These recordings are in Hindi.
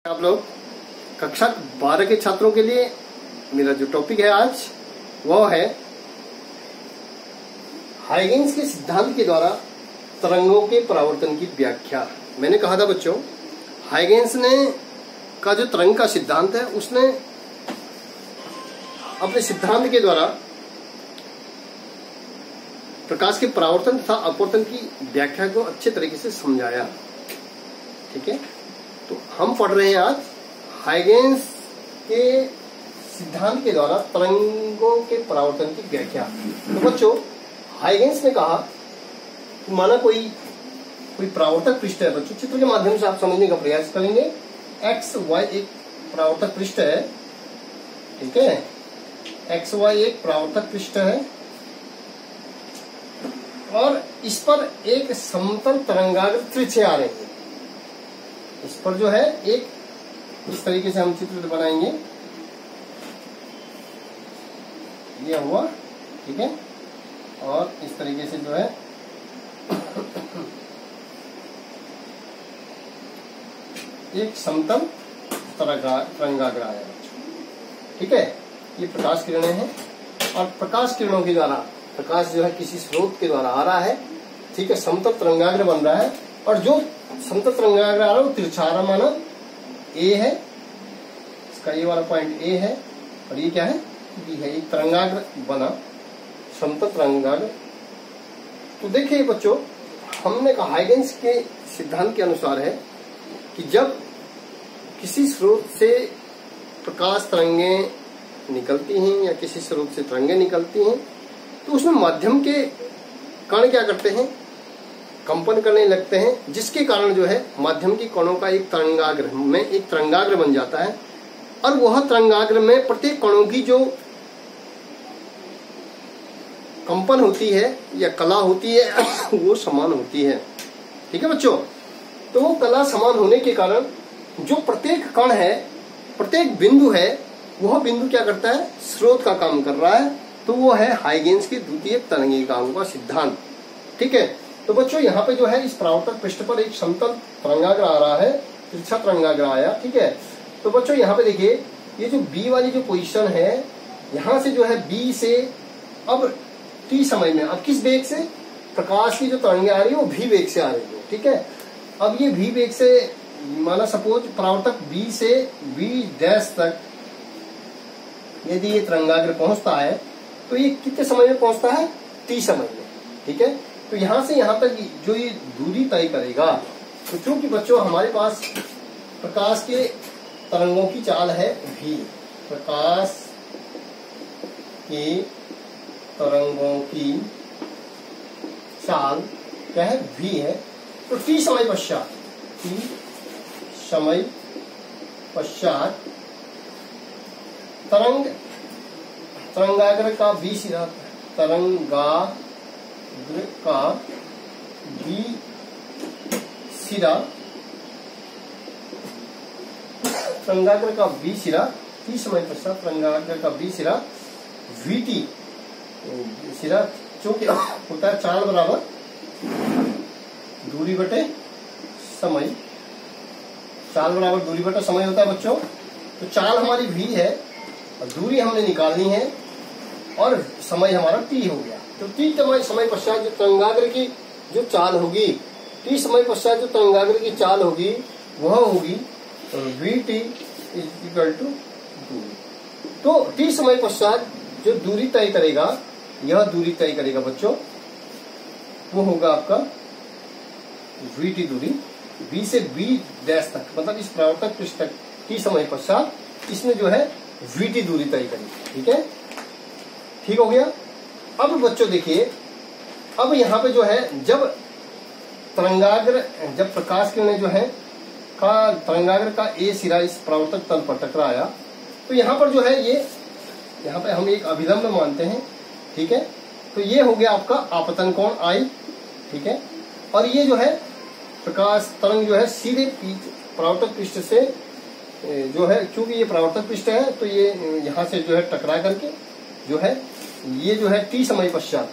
आप लोग कक्षा 12 के छात्रों के लिए मेरा जो टॉपिक है आज वो है हाइगेन्स के सिद्धांत के द्वारा तरंगों के परावर्तन की व्याख्या। मैंने कहा था बच्चों, हाइगेन्स ने का जो तरंग का सिद्धांत है उसने अपने सिद्धांत के द्वारा प्रकाश के परावर्तन तथा अपवर्तन की व्याख्या को अच्छे तरीके से समझाया। ठीक है, तो हम पढ़ रहे हैं आज हाइगेन्स के सिद्धांत के द्वारा तरंगों के परावर्तन की व्याख्या। तो बच्चों, हाइगेन्स ने कहा कि माना कोई परावर्तक पृष्ठ है। बच्चों, चित्र के माध्यम से आप समझने का प्रयास करेंगे। एक्स वाई एक परावर्तक पृष्ठ है। ठीक है, एक्स वाई एक परावर्तक पृष्ठ है और इस पर एक समतल तरंगाग्र तिरछे आ रहे हैं। इस पर जो है एक इस तरीके से हम चित्र बनाएंगे। ये हुआ, ठीक है, और इस तरीके से जो है एक समतल तरंगाग्र आया। ठीक है, ये प्रकाश किरणें हैं और प्रकाश किरणों के द्वारा प्रकाश जो है किसी स्रोत के द्वारा आ रहा है। ठीक है, समतल तरंगाग्र बन रहा है और जो समतल तरंगाग्र आ रहा है वो तिरछा आ रहा, माना ए है, इसका ये वाला पॉइंट ए है और ये क्या है, बी है। एक तरंगाग्र बना, समतल तरंगाग्र। तो देखिए बच्चों, हमने कहा हाइगेन्स के सिद्धांत के अनुसार है कि जब किसी स्रोत से प्रकाश तरंगें निकलती हैं या किसी स्रोत से तरंगें निकलती हैं तो उसमें माध्यम के कण क्या करते हैं, कंपन करने लगते हैं, जिसके कारण जो है माध्यम की कणों का एक तरंगाग्र बन जाता है और वह तरंगाग्र में प्रत्येक कणों की जो कंपन होती है या कला होती है वो समान होती है। ठीक है बच्चों, तो वो कला समान होने के कारण जो प्रत्येक कण है, प्रत्येक बिंदु है, वह बिंदु क्या करता है, स्रोत का काम कर रहा है। तो वो है हाइगेन्स के द्वितीयक तरंगिकाओं का सिद्धांत। ठीक है, तो बच्चों यहाँ पे जो है इस परावर्तक पृष्ठ पर एक समतल तरंगाग्र आ रहा है, तिरछा तरंगाग्र आया। ठीक है, तो बच्चों यहाँ पे देखिए, ये जो बी वाली जो पोजीशन है, यहाँ से जो है बी से अब टी समय में अब किस वेग से प्रकाश की जो तरंगे आ रही है वो भी वेग से आ रही है। ठीक है, अब ये भी वेग से माना सपोज परावर्तक बी से बी डैश तक यदि ये तरंगाग्र पहुंचता है तो ये कितने समय में पहुंचता है, टी समय में। ठीक है, तो यहां से यहां तक जो ये दूरी तय करेगा, तो चूंकि बच्चों हमारे पास प्रकाश के तरंगों की चाल है v, प्रकाश के तरंगों की चाल क्या है, v है। तो t समय पश्चात तरंगाग्र का बी सिरा, तरंगाग्र का बी सिरा, तरंगाग्र का बी सिरा टी समय पश्चात तरंगाग्र का बी सिरा वीटी सिरा, चूंकि होता है चाल बराबर दूरी बटे समय, चाल बराबर दूरी बटे समय होता है बच्चों। तो चाल हमारी v है और दूरी हमने निकालनी है और समय हमारा t हो गया। तो t समय पश्चात जो तरंगाग्र की जो चाल होगी, t समय पश्चात जो तरंगाग्र की चाल होगी वह होगी vt इक्वल टू दूरी। तो t समय पश्चात जो दूरी तय करेगा, यह दूरी तय करेगा बच्चों, वो होगा आपका vt दूरी, b से b डैश तक, मतलब इस परावर्तक पृष्ठ तक t समय पश्चात इसमें जो है vt दूरी तय करेगी। ठीक है, ठीक हो गया। अब बच्चों देखिए, अब यहाँ पे जो है जब प्रकाश किरणें जो है तरंगाग्र का ए सिरा इस परावर्तक तल पर टकराया, तो यहाँ पर जो है ये यहाँ पे हम एक अभिलंब मानते हैं। ठीक है, तो ये हो गया आपका आपतन कोण आई। ठीक है, और ये जो है प्रकाश तरंग जो है सीधे परावर्तक पृष्ठ से जो है, चूंकि ये परावर्तक पृष्ठ है तो ये यहाँ से जो है टकरा करके जो है ये जो है टी समय पश्चात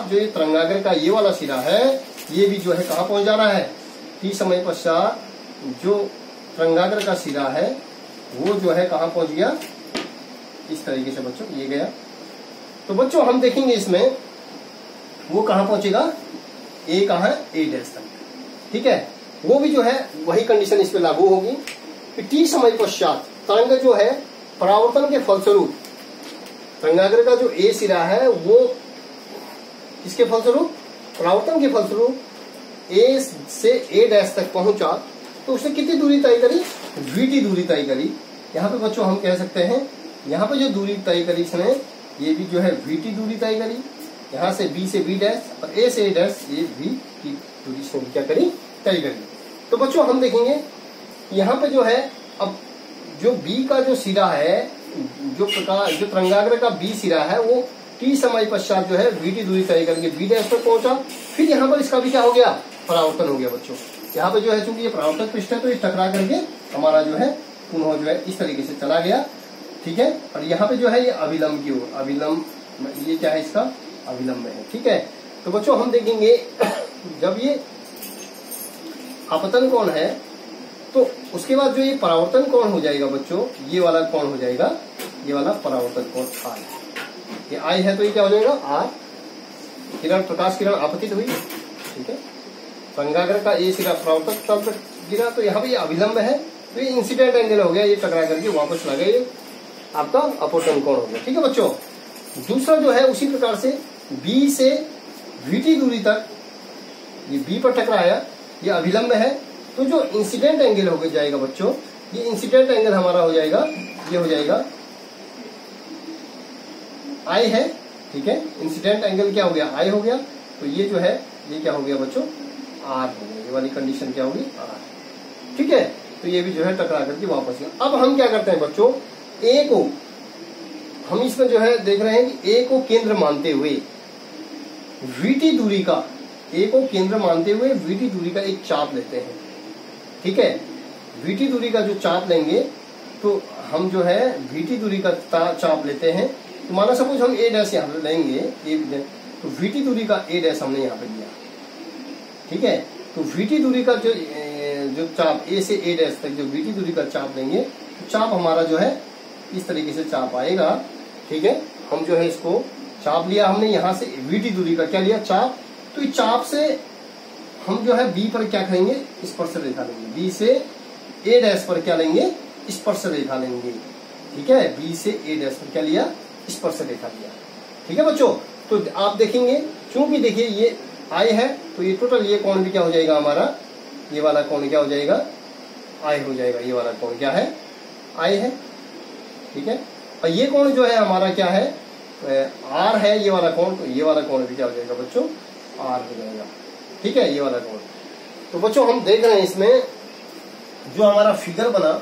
जो ये तरंगाग्र का ये वाला सिरा है ये भी जो है कहाँ पहुंच जा रहा है, टी समय पश्चात जो तरंगाग्र का सिरा है वो जो है कहाँ पहुंच गया, इस तरीके से बच्चों ये गया। तो बच्चों हम देखेंगे इसमें वो कहाँ पहुंचेगा, ए कहाँ है, ए डैश तक, ठीक है। वो भी जो है वही कंडीशन इस पे लागू होगी कि टी समय पश्चात तरंग जो है परावर्तन के फलस्वरूप, तरंगाग्र का जो ए सिरा है वो इसके फलस्वरूप, परावर्तन के फलस्वरूप ए से ए डैश तक पहुंचा, तो उसने कितनी दूरी तय करी, वीटी दूरी तय करी। यहाँ पे बच्चों हम कह सकते हैं, यहाँ पे जो दूरी तय करी इसने, ये भी जो है वीटी दूरी तय करी, यहाँ से बी से बी डैश और ए से ए डैश, ये वी की दूरी इसने क्या करी, तय करी। तो बच्चों हम देखेंगे यहाँ पे जो है, अब जो बी का जो सिरा है, जो तरंगाग्र का बी सिरा है वो टी समय पश्चात जो है वीटी दूरी तय करके बी डैश पर पहुंचा। फिर यहाँ पर इसका भी क्या हो गया, परावर्तन हो गया बच्चों। यहाँ पे जो है चूंकि ये परावर्तक पृष्ठ है तो ये टकरा करके हमारा जो है पुनः जो है इस तरीके से चला गया, ठीक है। और यहाँ पे जो है ये अभिलंब की ओर, अभिलंब ये क्या है, इसका अभिलंब है, ठीक है। तो बच्चों हम देखेंगे जब ये आपतन कोण है तो उसके बाद जो ये परावर्तन कोण हो जाएगा बच्चों, ये वाला कोण हो जाएगा, ये वाला परावर्तन कोण आर, ये आई है तो ये क्या हो जाएगा आर। किरण, प्रकाश किरण आपतित हुई, ठीक है। तरंगाग्र का ए सिरा परावर्तक तल पर गिरा तो यहाँ पे ये अभिलंब है, तो ये इंसिडेंट एंगल हो गया, ये टकरा करके वापस लगा, ये आपका अपवर्तन कोण हो गया, ठीक है बच्चों। दूसरा जो है उसी प्रकार से बी से वीटी दूरी तक, ये बी पर टकराया, ये अभिलंब है, तो जो इंसिडेंट एंगल हो जाएगा बच्चों, ये इंसिडेंट एंगल हमारा हो जाएगा, ये हो जाएगा आई है, ठीक है। इंसिडेंट एंगल क्या हो गया, आई हो गया, तो ये जो है ये क्या हो गया बच्चों, आर हो गया, ये वाली कंडीशन क्या होगी, आर, ठीक है। तो ये भी जो है टकरा करके वापस गया। अब हम क्या करते हैं बच्चों, ए को हम इसमें जो है देख रहे हैं कि ए को केंद्र मानते हुए वीटी दूरी का, ए को केंद्र मानते हुए वीटी दूरी का एक चाप लेते हैं, ठीक है। वीटी दूरी का जो चाप लेंगे तो हम जो है वीटी दूरी का चाप लेते हैं, तो माना सपोज हम ए डैश यहाँ पे लेंगे, तो वीटी दूरी का ए डैश हमने यहाँ पे लिया, ठीक है। तो वीटी दूरी का जो चाप ए से ए डैश तक जो वीटी दूरी का चाप लेंगे, तो चाप हमारा जो है इस तरीके से चाप आएगा, ठीक है। हम जो है इसको चाप लिया हमने यहाँ से वीटी दूरी का क्या लिया, चाप। तो इस चाप से हम जो है बी पर क्या करेंगे, स्पर्श रेखा लेंगे, बी से ए डैश पर क्या लेंगे, स्पर्श रेखा लेंगे, ठीक है। बी से ए डैश पर क्या लिया, स्पर्श रेखा लिया, ठीक है बच्चों। तो आप देखेंगे क्योंकि देखिए ये आई है, तो ये टोटल ये कोण भी क्या हो जाएगा हमारा, ये वाला कोण क्या हो जाएगा, आई हो जाएगा, ये वाला कोण क्या है, आई है, ठीक है। और ये कोण जो है हमारा क्या है, आर है, ये वाला कोण, तो ये वाला कोण भी क्या हो जाएगा बच्चों, आर हो जाएगा, ठीक है, ये वाला कोण। तो बच्चों हम देख रहे हैं इसमें जो हमारा फिगर बना,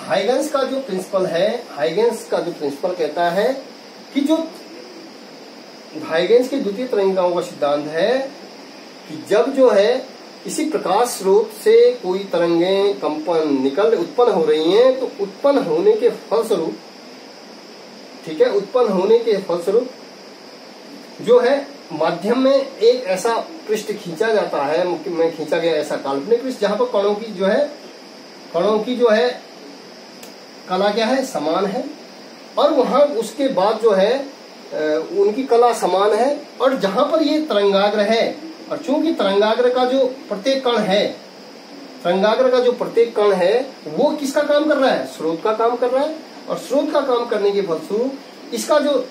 हाइगेंस का जो प्रिंसिपल है, हाइगेंस का जो प्रिंसिपल कहता है कि जो हाइगेंस के द्वितीय तरंगिकाओं का सिद्धांत है कि जब जो है किसी प्रकाश स्रोत से कोई तरंगें कंपन उत्पन्न हो रही हैं, तो उत्पन्न होने के फलस्वरूप, ठीक है, उत्पन्न होने के फलस्वरूप जो है माध्यम में एक ऐसा पृष्ठ खींचा जाता है, में खींचा गया ऐसा काल्पनिक पृष्ठ जहां पर कणों की जो है कला क्या है, समान है, और वहां उसके बाद जो है उनकी कला समान है, और जहां पर ये तरंगाग्र है, और चूंकि तरंगाग्र का जो प्रत्येक कण है, तरंगाग्र का जो प्रत्येक कण है वो किसका काम कर रहा है, स्रोत का काम कर रहा है, और स्रोत का काम करने के फलस्वरूप इसका जो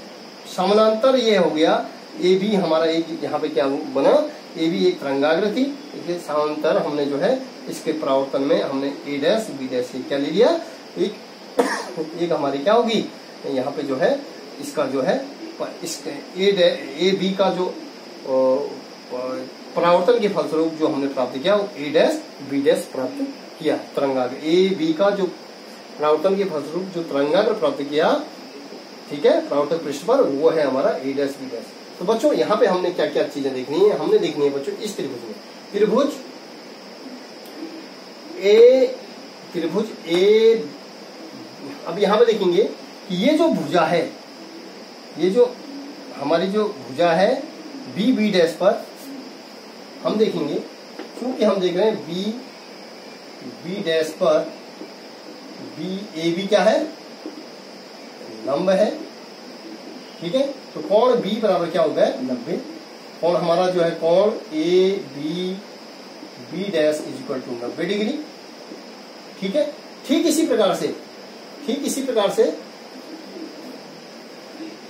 समानांतर ये हो गया, ए भी हमारा एक यहाँ पे क्या बना, ए भी एक तरंगाग्र थी, इसके समानांतर हमने जो है इसके परावर्तन में हमने ए डैश बी डैश क्या ले लिया, एक हमारी क्या होगी, यहाँ पे जो है इसका जो है इसके ए बी का जो परावर्तन के फलस्वरूप जो हमने प्राप्त किया वो ए डैश बी डैश प्राप्त किया, तरंगाग्र ए बी का जो परावर्तन के फलस्वरूप जो तरंगाग्र प्राप्त किया, ठीक है, परावर्तक पृष्ठ पर, वो है हमारा ए डैश बी डैश। तो बच्चों यहाँ पे हमने क्या क्या चीजें देखनी है, हमने देखनी है बच्चों इस त्रिभुज ए, अब यहाँ पे देखेंगे कि ये जो भुजा है, ये जो हमारी जो भुजा है बी बी डैश पर हम देखेंगे, क्योंकि हम देख रहे हैं बी बी डैश पर बी ए बी क्या है, लंब है। ठीक है, तो कोण बी बराबर क्या होगा 90। कोण हमारा जो है कोण A B B dash is equal to 90 degree. ठीक है, ठीक इसी प्रकार से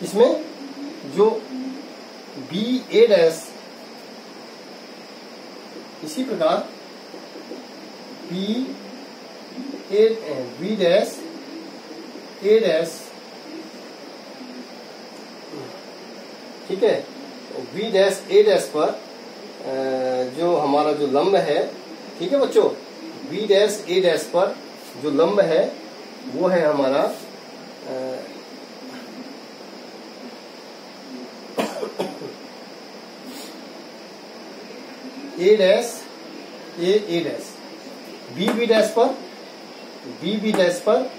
इसमें जो बी ए डैश, इसी प्रकार B A B dash A dash, ठीक है, बी डैश ए डैश पर जो हमारा जो लंब है, ठीक है बच्चों, बी डैश ए डैश पर जो लंब है वो है हमारा ए dash A dash, B dash पर बी डैश पर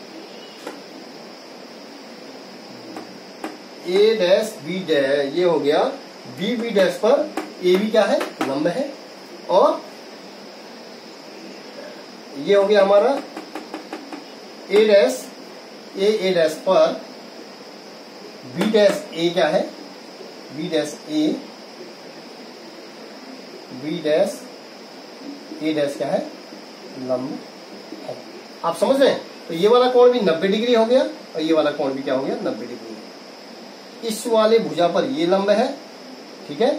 ए डैश बी डैश, ये हो गया बी डैश पर ए बी क्या है, लंब है। और ये हो गया हमारा ए डैश ए डैश पर बी डैश ए क्या है, बी डैश ए डैश क्या है, लंब है। आप समझ रहे हैं? तो ये वाला कोण भी 90 डिग्री हो गया और ये वाला कोण भी क्या हो गया, 90 डिग्री। इस वाले भुजा पर ये लंब है, ठीक है,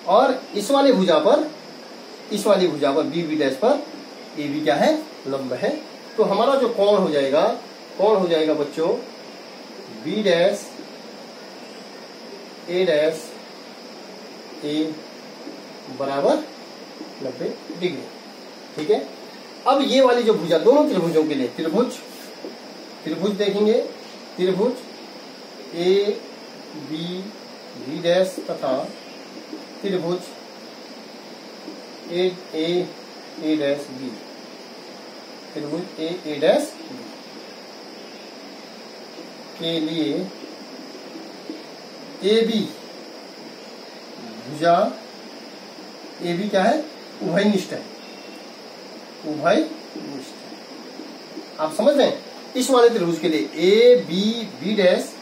और इस वाली भुजा पर बी डैश पर ए भी क्या है, लंब है। तो हमारा जो कोण हो जाएगा बच्चों बी डैश ए बराबर 90 डिग्री। ठीक है, अब ये वाली जो भुजा, दोनों त्रिभुजों के लिए त्रिभुज देखेंगे, त्रिभुज ए बी डैश तथा त्रिभुज ए डैश बी, त्रिभुज ए डैश बी के लिए ए बी भुजा ए बी क्या है, उभयनिष्ठ है, आप समझ रहे हैं? इस वाले त्रिभुज के लिए A B dash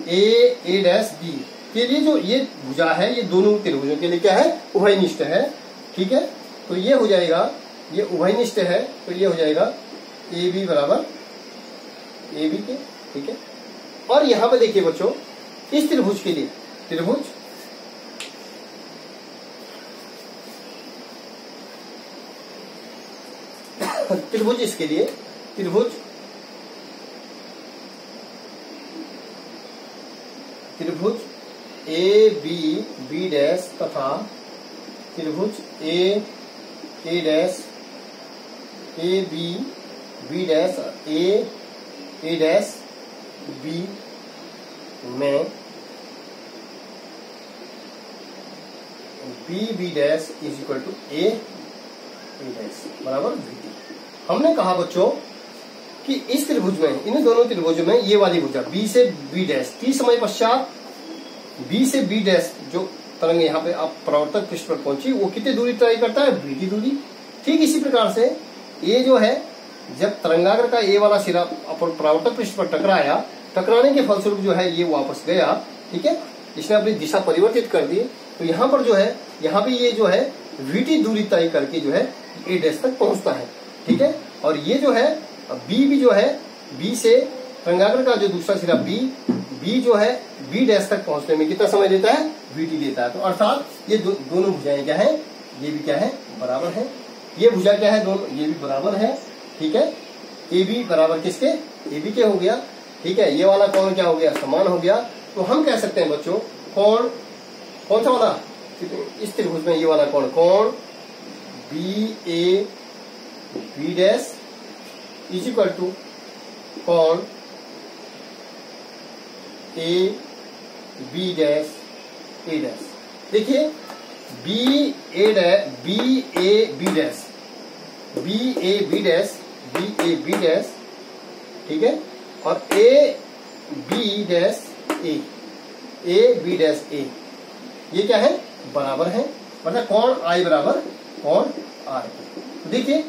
A dash B के लिए जो ये भुजा है, ये दोनों त्रिभुजों के लिए क्या है, उभयनिष्ठ है। ठीक है, तो ये हो जाएगा, ये उभयनिष्ठ है, तो ये हो जाएगा ए बी बराबर ए बी के। ठीक है, और यहां पे देखिए बच्चों, इस त्रिभुज के लिए त्रिभुज इसके लिए त्रिभुज ए बी डैश तथा त्रिभुज A dash A B dash A dash B में B dash is equal to A dash बराबर बी। हमने कहा बच्चों कि इस त्रिभुज में, इन दोनों त्रिभुजों में ये वाली भुजा बी से बी डैश, की समय पश्चात बी से बी डैश जो तरंग यहाँ पे आप परावर्तक पृष्ठ पर पहुंची, वो कितनी दूरी तय करता है, बी की दूरी। ठीक इसी प्रकार से ये जो है, जब तरंगाग्र का ये वाला सिरा परावर्तक पृष्ठ पर टकराया, टकराने के फलस्वरूप जो है ये वापस गया। ठीक है, इसने अपनी दिशा परिवर्तित कर दी, तो यहाँ पर जो है, यहाँ पे ये जो है वीटी दूरी तय करके जो है ए डैश तक पहुंचता है। ठीक है, और ये जो है बी भी जो है, बी से तरंगाग्र का जो दूसरा सिरा बी जो है बी डैश तक पहुंचने में कितना समय देता है, वीटी देता है। तो अर्थात ये दोनों भुजाएं क्या है, ये भी क्या है, बराबर है। ये भुजा क्या है, दोनों ये भी बराबर है। ठीक है, ए बी बराबर किसके, ए बी के हो गया। ठीक है, ये वाला कोण क्या हो गया, समान हो गया। तो हम कह सकते हैं बच्चों, कोण कौन सा वाला, इस त्रिभुज में ये वाला कोण B A B dash is equal to कोण A B dash A dash. देखिए बी ए बी डैश ठीक है, और ए बी डैश ए ये क्या है, बराबर है, मतलब कोण आई बराबर कोण आर। देखिए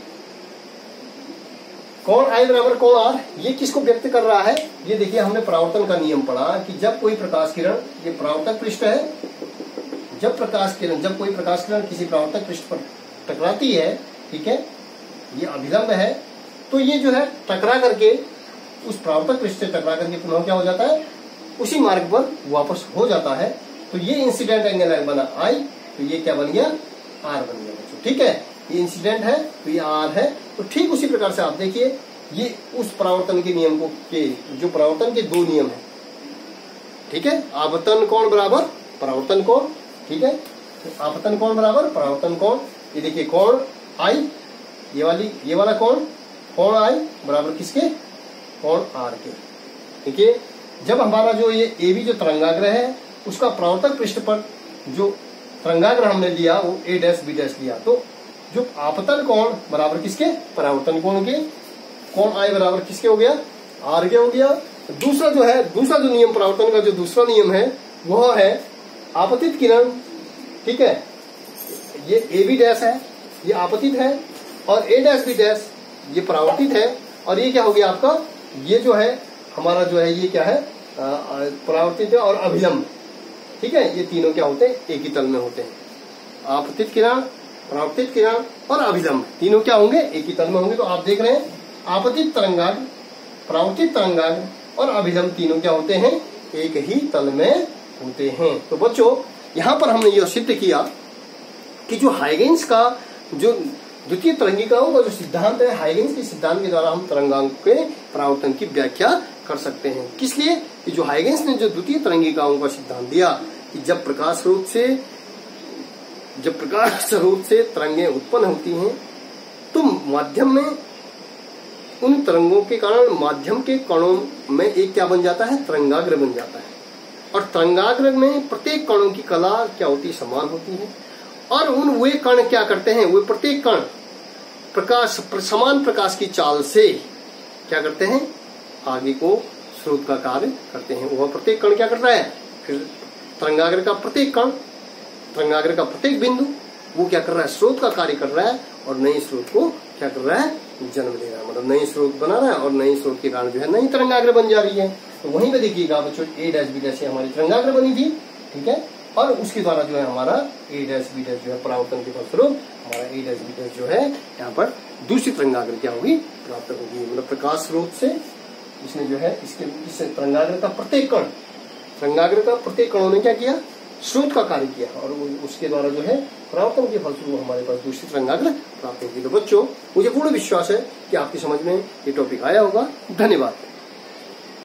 कोण आई बराबर कोण आर, ये किसको व्यक्त कर रहा है? ये देखिए हमने परावर्तन का नियम पढ़ा कि जब कोई प्रकाश किरण, ये परावर्तक पृष्ठ है, जब कोई प्रकाश किरण किसी परावर्तक पृष्ठ पर टकराती है, ठीक है, ये अभिलंब है, तो ये जो है टकरा करके उस परावर्तक पृष्ठ से टकरा करके पुनः क्या हो जाता है, उसी मार्ग पर वापस हो जाता है। तो ये इंसिडेंट एंगल बना आई, तो ये क्या बन गया, आर बन गया बच्चों। ठीक है, ये इंसिडेंट है तो ये आर है। तो ठीक उसी प्रकार से आप देखिए ये उस परावर्तन के नियम को के जो परावर्तन के दो नियम है, ठीक है, आपतन कोण बराबर परावर्तन कोण, ठीक है, तो आपतन कोण बराबर परावर्तन कोण। ये देखिए कोण आई, ये वाला कोण आई बराबर किसके, कोण आर के। देखिए जब हमारा जो ये ए बी जो तरंगाग्र है उसका परावर्तक पृष्ठ पर जो तरंगाग्र हमने लिया वो ए डैश बी डैश लिया, तो जो आपतन कोण बराबर किसके, परावर्तन कोण के, कोण आई बराबर किसके हो गया, आर के हो गया। दूसरा जो नियम परावर्तन का जो दूसरा नियम है वह है आपतित किरण, ठीक है, ये ए बी डैश है, ये आपतित है, और ए डैश बी डैश ये परावर्तित है, और ये क्या हो गया आपका, ये जो है हमारा जो है ये क्या है, परावर्तित है और अभिलंब, ठीक है, ये तीनों क्या होते हैं, एक ही तल में होते हैं। आपतित किरण, परावर्तित किरण और अभिलंब तीनों क्या होंगे, एक ही तल में होंगे। तो आप देख रहे हैं आपतित तरंगाग्र, परावर्तित तरंगाग्र और अभिलंब तीनों क्या होते हैं, एक ही तल में होते हैं। तो बच्चों यहाँ पर हमने यह सिद्ध किया कि जो हाइगेंस का जो द्वितीय तरंगिकाओं का जो सिद्धांत है, हाइगेंस के सिद्धांत के द्वारा हम तरंगांक के परावर्तन की व्याख्या कर सकते हैं। किस लिए कि जो हाइगेंस ने जो द्वितीय तरंगिकाओं का सिद्धांत दिया कि जब प्रकाश स्रोत से तरंगें उत्पन्न होती हैं तो माध्यम में उन तरंगों के कारण माध्यम के कणों में एक क्या बन जाता है, तरंगाग्र बन जाता है, और तरंगाग्र में प्रत्येक कणों की कला क्या होती है, समान होती है, और वे कण क्या करते हैं, वे प्रत्येक कण समान प्रकाश की चाल से क्या करते हैं, आगे को स्रोत का कार्य करते हैं। वह प्रत्येक कण क्या करता है, फिर तरंगाग्र का प्रत्येक कण, तरंगाग्र का प्रत्येक बिंदु वो क्या कर रहा है, स्रोत का कार्य कर रहा है, और नए स्रोत को क्या कर रहा है, जन्म दे रहा है, मतलब नए स्रोत बना रहा है, और नए स्रोत के कारण जो है नई तरंगाग्र बन जा रही है। तो वहीं पे देखिएगा बच्चों ए डैश बी डैश हमारी तरंगाग्र बनी थी, ठीक है, और उसके द्वारा जो है हमारा ए डैश बी डैश जो है परावर्तन के फलस्वरूप हमारा ए डैश बी डैश जो है यहाँ पर दूसरी तरंगाग्र क्या होगी, प्राप्त होगी। मतलब प्रकाश स्रोत से इसने जो है इस तरंगाग्र का प्रत्येक कणों ने क्या किया, स्रोत का कार्य किया, और उसके द्वारा जो है परावर्तन के फलस्वरूप हमारे पास दूसरी तरंगाग्र प्राप्त होगी। तो बच्चों मुझे पूर्ण विश्वास है कि आपकी समझ में ये टॉपिक आया होगा। धन्यवाद।